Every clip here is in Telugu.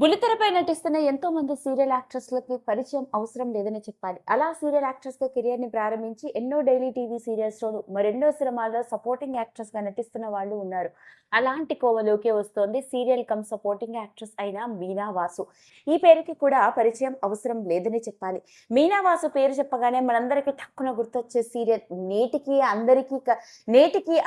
బుల్లితెరపై నటిస్తున్న ఎంతో మంది సీరియల్ యాక్ట్రెస్లకి పరిచయం అవసరం లేదని చెప్పాలి. అలా సీరియల్ యాక్ట్రెస్ గా కెరియర్ ని ప్రారంభించి ఎన్నో డైలీ టీవీ సీరియల్స్ లోను మరెన్నో సినిమాల్లో సపోర్టింగ్ యాక్ట్రెస్ గా నటిస్తున్న వాళ్ళు ఉన్నారు. అలాంటి కోవలోకే వస్తోంది సీరియల్ కమ్ సపోర్టింగ్ యాక్ట్రెస్ అయిన మీనా వాసు. ఈ పేరుకి కూడా పరిచయం అవసరం లేదని చెప్పాలి. మీనా వాసు పేరు చెప్పగానే మనందరికీ టక్కున గుర్తొచ్చే సీరియల్ నేటికి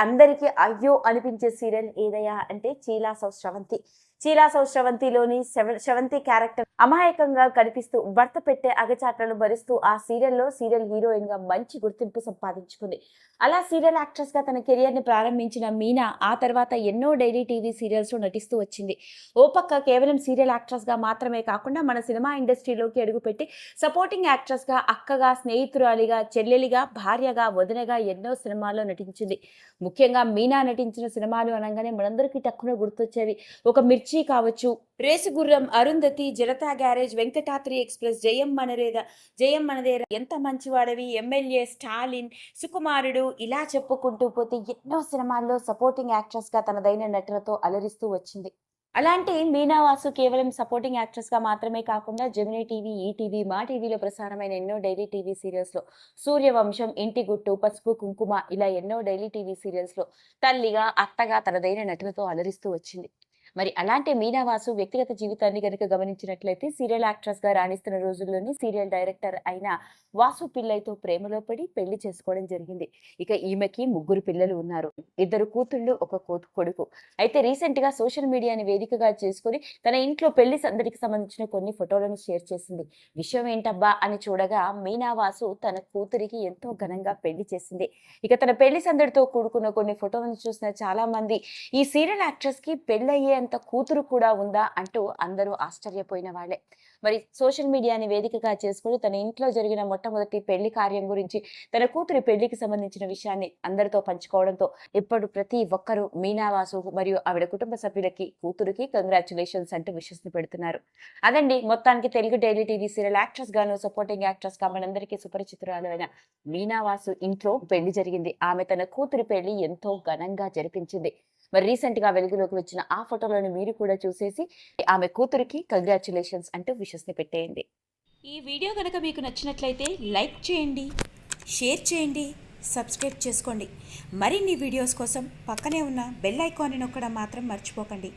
అందరికీ అయ్యో అనిపించే సీరియల్ ఏదయ్యా అంటే చీలాసౌ స్రవంతి. చీలాసౌ స్రవంతిలోని స్రవంతి క్యారెక్టర్ అమాయకంగా కనిపిస్తూ భర్త పెట్టే అగచాట్లను భరిస్తూ ఆ సీరియల్లో సీరియల్ హీరోయిన్ గా మంచి గుర్తింపు సంపాదించుకుంది. అలా సీరియల్ యాక్ట్రెస్ గా తన కెరియర్ ని ప్రారంభించిన మీనా ఆ తర్వాత ఎన్నో డైలీ టీవీ సీరియల్స్ లో నటిస్తూ వచ్చింది. ఓ పక్క కేవలం సీరియల్ యాక్ట్రెస్ గా మాత్రమే కాకుండా మన సినిమా ఇండస్ట్రీలోకి అడుగుపెట్టి సపోర్టింగ్ యాక్ట్రెస్ గా, అక్కగా, స్నేహితురాలిగా, చెల్లెలిగా, భార్యగా, వదినగా ఎన్నో సినిమాల్లో నటించింది. ముఖ్యంగా మీనా నటించిన సినిమాలు అనగానే మనందరికీ టక్కున గుర్తొచ్చేవి ఒక మిర్చి కావచ్చు, రేసుగుర్రం, అరుంధతి, జనతా గ్యారేజ్, వెంకటాద్రి ఎక్స్ప్రెస్, జయం మనదేరా, ఎంత మంచివాడవి, ఎమ్మెల్యే, స్టాలిన్, సుకుమారుడు, ఇలా చెప్పుకుంటూ పోతే ఎన్నో సినిమాల్లో సపోర్టింగ్ యాక్ట్రెస్ గా తనదైన నటనతో అలరిస్తూ వచ్చింది. అలాంటి మీనా వాసు కేవలం సపోర్టింగ్ యాక్ట్రెస్ గా మాత్రమే కాకుండా జెమినీ టీవీ, ఈటీవీ, మా టీవీలో ప్రసారమైన ఎన్నో డైలీ టీవీ సీరియల్స్ లో సూర్యవంశం, ఇంటి గుట్టు, పసుపు కుంకుమ ఇలా ఎన్నో డైలీ టీవీ సీరియల్స్ లో తల్లిగా, అత్తగా తనదైన నటనతో అలరిస్తూ వచ్చింది. మరి అలాంటి మీనా వాసు వ్యక్తిగత జీవితాన్ని గనుక గమనించినట్లయితే సీరియల్ యాక్ట్రెస్ గా రాణిస్తున్న రోజుల్లోనే సీరియల్ డైరెక్టర్ అయిన వాసు పిల్లయ్యతో ప్రేమలో పడి పెళ్లి చేసుకోవడం జరిగింది. ఇక ఈమెకి 3 పిల్లలు ఉన్నారు. 2 కూతుళ్ళు, 1 కొడుకు. అయితే రీసెంట్ గా సోషల్ మీడియాని వేదికగా చేసుకుని తన ఇంట్లో పెళ్లి సందడికి సంబంధించిన కొన్ని ఫోటోలను షేర్ చేసింది. విషయం ఏంటబ్బా అని చూడగా మీనా వాసు తన కూతురికి ఎంతో ఘనంగా పెళ్లి చేసింది. ఇక తన పెళ్లి సందడితో కూడుకున్న కొన్ని ఫోటోలను చూసిన చాలా మంది ఈ సీరియల్ యాక్ట్రెస్ కి పెళ్లయ్యే అంత కూతురు కూడా ఉందా అంటూ అందరూ ఆశ్చర్యపోయిన వాళ్ళే. మరి సోషల్ మీడియాని వేదికగా చేసుకుని తన ఇంట్లో జరిగిన మొట్టమొదటి పెళ్లి కార్యం గురించి, తన కూతురి పెళ్లికి సంబంధించిన విషయాన్ని అందరితో పంచుకోవడంతో ఇప్పుడు ప్రతి ఒక్కరూ మీనా వాసు మరియు ఆవిడ కుటుంబ సభ్యులకి, కూతురికి కంగ్రాచులేషన్స్ అంటూ విషెస్ ని పెడుతున్నారు. అదండి మొత్తానికి Telugu daily TV serial actress గాను, సపోర్టింగ్ యాక్ట్రెస్ గా మనందరికీ సుపరిచితురాలు అయిన మీనా వాసు ఇంట్లో పెళ్లి జరిగింది. ఆమె తన కూతురి పెళ్లి ఎంతో ఘనంగా జరిపించింది. మరి రీసెంట్ గా వెలుగులోకి వచ్చిన ఆ ఫోటోలను మీరు కూడా చూసేసి ఆమె కూతురికి కంగ్రాచులేషన్స్ అంటూ విషెస్ ని పెట్టేయండి. ఈ వీడియో కనుక మీకు నచ్చినట్లయితే లైక్ చేయండి, షేర్ చేయండి, సబ్స్క్రైబ్ చేసుకోండి. మరిన్ని వీడియోస్ కోసం పక్కనే ఉన్న బెల్ ఐకాన్ని నొక్కడం మాత్రం మర్చిపోకండి.